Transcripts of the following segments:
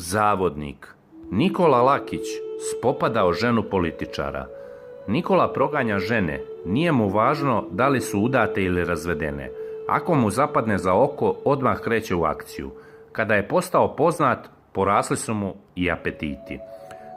Zavodnik. Nikola Lakić spopadao ženu političara. Nikola proganja žene, nije mu važno da li su udate ili razvedene. Ako mu zapadne za oko, odmah kreće u akciju. Kada je postao poznat, porasli su mu i apetiti.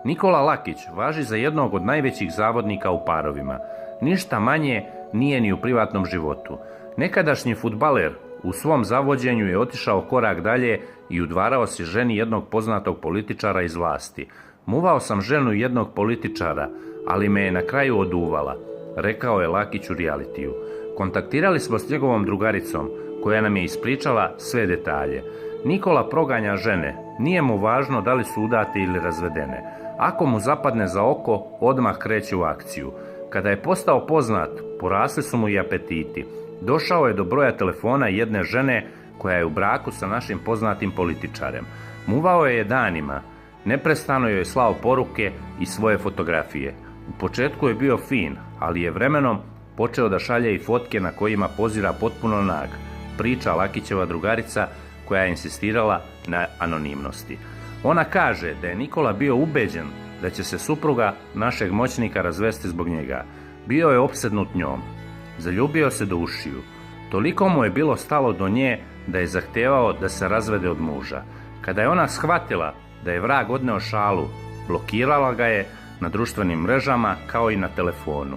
Nikola Lakić važi za jednog od najvećih zavodnika u parovima. Ništa manje nije ni u privatnom životu. Nekadašnji fudbaler u svom zavođenju je otišao korak dalje i udvarao se ženi jednog poznatog političara iz vlasti. Muvao sam ženu jednog političara, ali me je na kraju oduvala, rekao je Lakić u realitiju. Kontaktirali smo s njegovom drugaricom, koja nam je ispričala sve detalje. Nikola proganja žene, nije mu važno da li su udate ili razvedene. Ako mu zapadne za oko, odmah kreće u akciju. Kada je postao poznat, porasli su mu i apetiti. Došao je do broja telefona jedne žene koja je u braku sa našim poznatim političarem. Muvao je danima, neprestano joj slao poruke i svoje fotografije. U početku je bio fin, ali je vremenom počeo da šalje i fotke na kojima pozira potpuno nag, priča Lakićeva drugarica koja je insistirala na anonimnosti. Ona kaže da je Nikola bio ubeđen da će se supruga našeg moćnika razvesti zbog njega. Bio je opsednut njom. Zaljubio se do ušiju. Toliko mu je bilo stalo do nje da je zahtevao da se razvede od muža. Kada je ona shvatila da je vrag odneo šalu, blokirala ga je na društvenim mrežama kao i na telefonu.